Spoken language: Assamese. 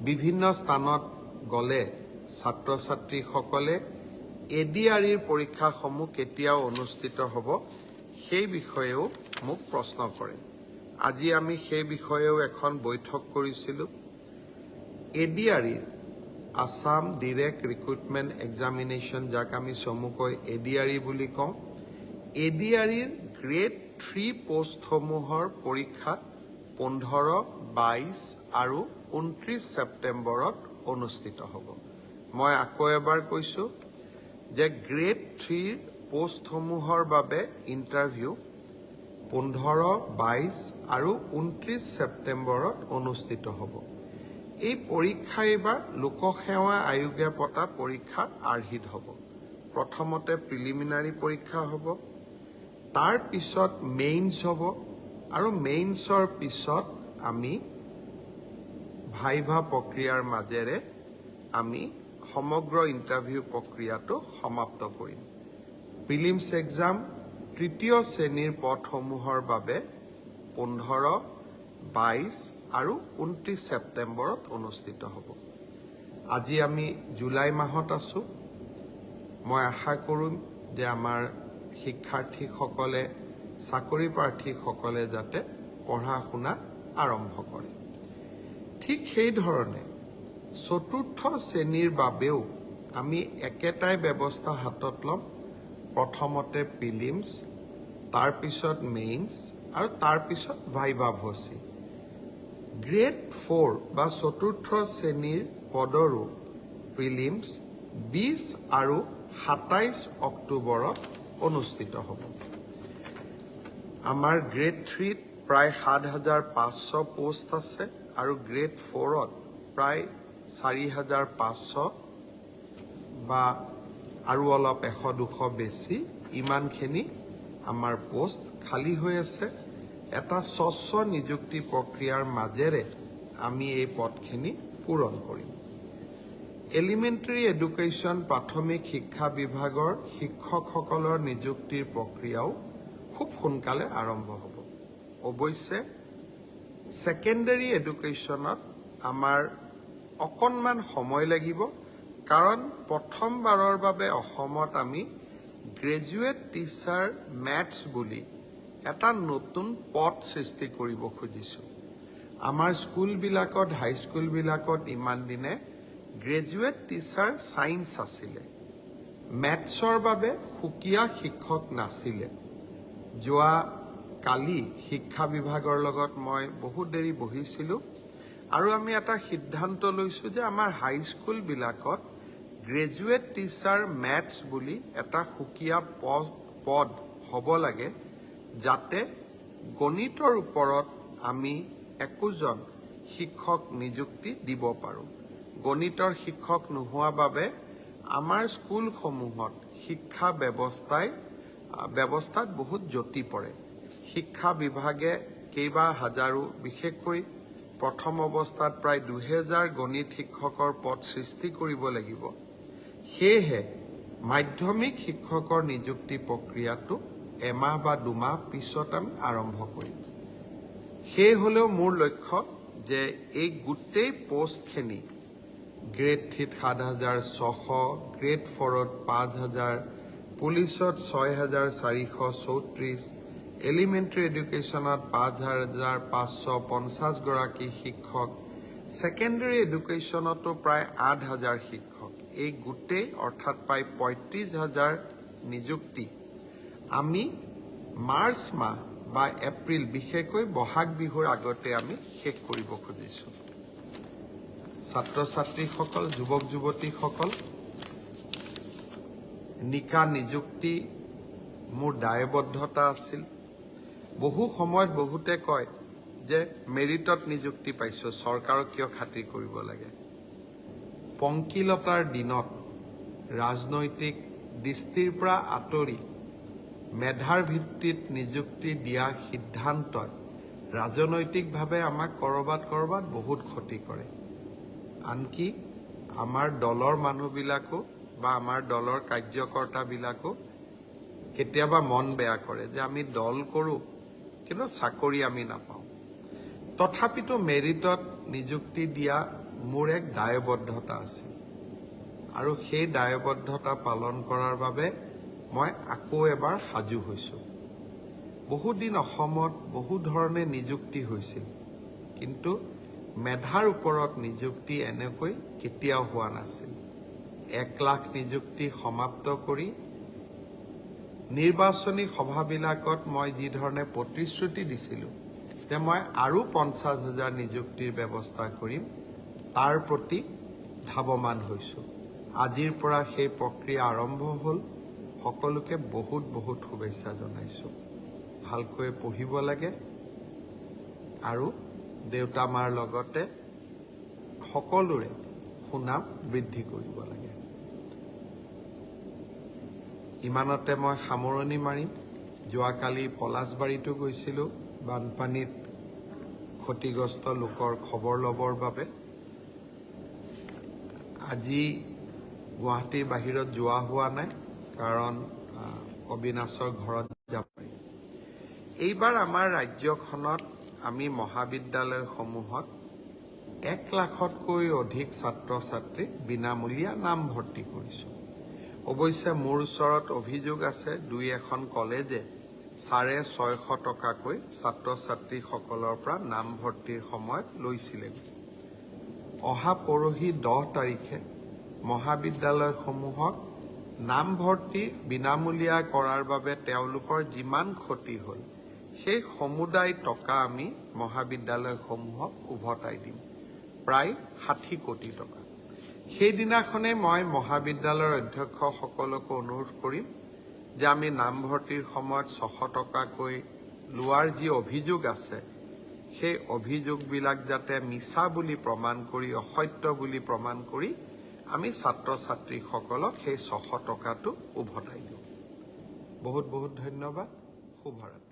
বিভিন্ন স্থানত গ'লে ছাত্ৰ ছাত্ৰীসকলে ADREৰ পৰীক্ষাসমূহ কেতিয়া অনুষ্ঠিত হ'ব সেই বিষয়েও মোক প্ৰশ্ন কৰে। আজি আমি সেই বিষয়েও এখন বৈঠক কৰিছিলোঁ। ADREৰ আসাম ডিৰেক্ট ৰিক্ৰুটমেণ্ট এক্সামিনেশ্যন, যাক আমি চমুকৈ ADRE বুলি কওঁ, ADREৰ গ্ৰেড 3 পোষ্টসমূহৰ পৰীক্ষা 15, 22 আৰু 29 ছেপ্টেম্বৰত অনুষ্ঠিত হ'ব। মই আকৌ এবাৰ কৈছোঁ যে গ্ৰেড 3 পোষ্টসমূহৰ বাবে ইণ্টাৰভিউ 15, 22 আৰু 29 ছেপ্টেম্বৰত অনুষ্ঠিত হ'ব। এই পৰীক্ষা এইবাৰ লোকসেৱা আয়োগে পতা পৰীক্ষাৰ আৰ্হিত হ'ব। প্ৰথমতে প্ৰিলিমিনাৰী পৰীক্ষা হ'ব, তাৰ পিছত মেইনছ হ'ব, আৰু মেইনছৰ পিছত আমি ভাইভা প্ৰক্ৰিয়াৰ মাজেৰে আমি সমগ্ৰ ইণ্টাৰভিউ প্ৰক্ৰিয়াটো সমাপ্ত কৰিম। প্ৰিলিমছ এক্সাম তৃতীয় শ্ৰেণীৰ পদসমূহৰ বাবে 15, 22 আৰু 29 ছেপ্টেম্বৰত অনুষ্ঠিত হ'ব। আজি আমি জুলাই মাহত আছোঁ। মই আশা কৰিম যে আমাৰ শিক্ষাৰ্থীসকলে, চাকৰি প্ৰাৰ্থীসকলে যাতে পঢ়া শুনা আৰম্ভ কৰে। ঠিক সেইধৰণে চতুৰ্থ শ্ৰেণীৰ বাবেও আমি একেটাই ব্যৱস্থা হাতত ল'ম। প্ৰথমতে প্ৰিলিমছ, তাৰপিছত মেইনছ আৰু তাৰপিছত ভাইভা ভচি। গ্ৰেড 4 বা চতুৰ্থ শ্ৰেণীৰ পদৰো প্ৰিলিমছ 20 আৰু 27 অক্টোবৰত অনুষ্ঠিত হ'ব। আমাৰ গ্ৰেড 3ত প্ৰায় 7,500 পোষ্ট আছে আৰু গ্ৰেড 4ত প্ৰায় 4,500 বা আৰু অলপ 100-200 বেছি, ইমানখিনি আমাৰ পোষ্ট খালী হৈ আছে। এটা স্বচ্ছ নিযুক্তি প্ৰক্ৰিয়াৰ মাজেৰে আমি এই পদখিনি পূৰণ কৰিম। এলিমেণ্টাৰী এডুকেশ্যন প্ৰাথমিক শিক্ষা বিভাগৰ শিক্ষকসকলৰ নিযুক্তিৰ প্ৰক্ৰিয়াও খুব সোনকালে আৰম্ভ হ'ব। অৱশ্যে ছেকেণ্ডাৰী এডুকেশ্যনত আমাৰ অকণমান সময় লাগিব, কাৰণ প্ৰথমবাৰৰ বাবে অসমত আমি গ্ৰেজুৱেট টিচাৰ মেথছ বুলি এটা নতুন পদ সৃষ্টি কৰিব খুজিছোঁ। আমাৰ স্কুলবিলাকত, হাইস্কুলবিলাকত ইমান দিনে গ্ৰেজুৱেট টিচাৰ ছায়েন্স আছিলে। মেথছৰ বাবে সুকীয়া শিক্ষক নাছিলে। যোৱা কালি শিক্ষা বিভাগৰ লগত মই বহুত দেৰি বহিছিলোঁ আৰু আমি এটা সিদ্ধান্ত লৈছোঁ যে আমাৰ হাইস্কুলবিলাকত গ্ৰেজুৱেট টিচাৰ মেথছ বুলি এটা সুকীয়া পদ হ'ব লাগে, যাতে গণিতৰ ওপৰত আমি একোজন শিক্ষক নিযুক্তি দিব পাৰোঁ। গণিতৰ শিক্ষক নোহোৱা বাবে আমাৰ স্কুলসমূহত শিক্ষা ব্যৱস্থাত বহুত জটি পৰে। শিক্ষা বিভাগে কেইবা হাজাৰো, বিশেষকৈ প্ৰথম অৱস্থাত প্ৰায় 2000 গণিত শিক্ষকৰ পদ সৃষ্টি কৰিব লাগিব। সেয়েহে মাধ্যমিক শিক্ষকৰ নিযুক্তি প্ৰক্ৰিয়াটো এমাহ বা 2 মাহ পিছত আমি আৰম্ভ কৰিম। সেই হ'লেও মোৰ লক্ষ্য যে এই গোটেই পোষ্টখিনি গ্ৰেড 3ত 7,600, গ্ৰেড 4ত 5,000, পুলিচত 6,434, এলিমেণ্টাৰী এডুকেশ্যনত 5,550 গৰাকী শিক্ষক, ছেকেণ্ডাৰী এডুকেশ্যনতো প্ৰায় 8,000 শিক্ষক, এই গোটেই অৰ্থাৎ প্ৰায় 35,000 নিযুক্তি আমি মাৰ্চ মাহ বা এপ্ৰিল, বিশেষকৈ বহাগ বিহুৰ আগতে আমি শেষ কৰিব খুজিছোঁ। ছাত্ৰ ছাত্ৰীসকল, যুৱক যুৱতীসকল, নিকা নিযুক্তি মোৰ দায়বদ্ধতা আছিল। বহু সময়ত বহুতে কয় যে মেৰিটত নিযুক্তি পাইছোঁ, চৰকাৰক কিয় খাতিৰ কৰিব লাগে। পংকিলতাৰ দিনত ৰাজনৈতিক দৃষ্টিৰ পৰা আঁতৰি মেধাৰ ভিত্তিত নিযুক্তি দিয়া সিদ্ধান্তই ৰাজনৈতিকভাৱে আমাক ক'ৰবাত বহুত ক্ষতি কৰে। আনকি আমাৰ দলৰ মানুহবিলাকো বা আমাৰ দলৰ কাৰ্যকৰ্তাবিলাকো কেতিয়াবা মন বেয়া কৰে যে আমি দল কৰোঁ কিন্তু চাকৰি আমি নাপাওঁ। তথাপিতো মেৰিটত নিযুক্তি দিয়া মোৰ এক দায়বদ্ধতা আছিল আৰু সেই দায়বদ্ধতা পালন কৰাৰ বাবে মই আকৌ এবাৰ সাজু হৈছোঁ। বহুদিন অসমত বহু ধৰণে নিযুক্তি হৈছিল, কিন্তু মেধাৰ ওপৰত নিযুক্তি এনেকৈ কেতিয়াও হোৱা নাছিল। 1 লাখ নিযুক্তি সমাপ্ত কৰি নিৰ্বাচনী সভাবিলাকত মই যি ধৰণে প্ৰতিশ্ৰুতি দিছিলোঁ যে মই আৰু 50,000 নিযুক্তিৰ ব্যৱস্থা কৰিম, তাৰ প্ৰতি ধাৱমান হৈছোঁ। আজিৰ পৰা সেই প্ৰক্ৰিয়া আৰম্ভ হ'ল। সকলোকে বহুত বহুত শুভেচ্ছা জনাইছোঁ। ভালকৈ পঢ়িব লাগে আৰু দেউতা মাৰ লগতে সকলোৰে সুনাম বৃদ্ধি কৰিব লাগে। ইমানতে মই সামৰণি মাৰিম। যোৱাকালি পলাশবাৰীতো গৈছিলোঁ বানপানীত ক্ষতিগ্ৰস্ত লোকৰ খবৰ ল'বৰ বাবে। আজি গুৱাহাটীৰ বাহিৰত যোৱা হোৱা নাই, কাৰণ অবিনাশৰ ঘৰত যাব পাৰি। এইবাৰ আমাৰ ৰাজ্যখনত আমি মহাবিদ্যালয়সমূহত 1 লাখতকৈ অধিক ছাত্ৰ ছাত্ৰীক বিনামূলীয়া নামভৰ্তি কৰিছোঁ। অৱশ্যে মোৰ ওচৰত অভিযোগ আছে, 2-এখন কলেজে 650 টকাকৈ ছাত্ৰ ছাত্ৰীসকলৰ পৰা নামভৰ্তিৰ সময়ত লৈছিলে। অহা পৰহি 10 তাৰিখে মহাবিদ্যালয়সমূহক নামভৰ্তি বিনামূলীয়া কৰাৰ বাবে তেওঁলোকৰ যিমান ক্ষতি হ'ল, সেই সমুদায় টকা আমি মহাবিদ্যালয়সমূহক উভতাই দিম, প্ৰায় 60 কোটি টকা। সেইদিনাখনেই মই মহাবিদ্যালয়ৰ অধ্যক্ষসকলকো অনুৰোধ কৰিম যে আমি নামভৰ্তিৰ সময়ত 600 টকাকৈ লোৱাৰ যি অভিযোগ আছে, সেই অভিযোগবিলাক যাতে মিছা বুলি প্ৰমাণ কৰি, অসত্য বুলি প্ৰমাণ কৰি আমি ছাত্ৰ ছাত্ৰীসকলক সেই 600 টকাটো উভতাই দিওঁ। বহুত বহুত ধন্যবাদ। শুভৰাত্ৰি।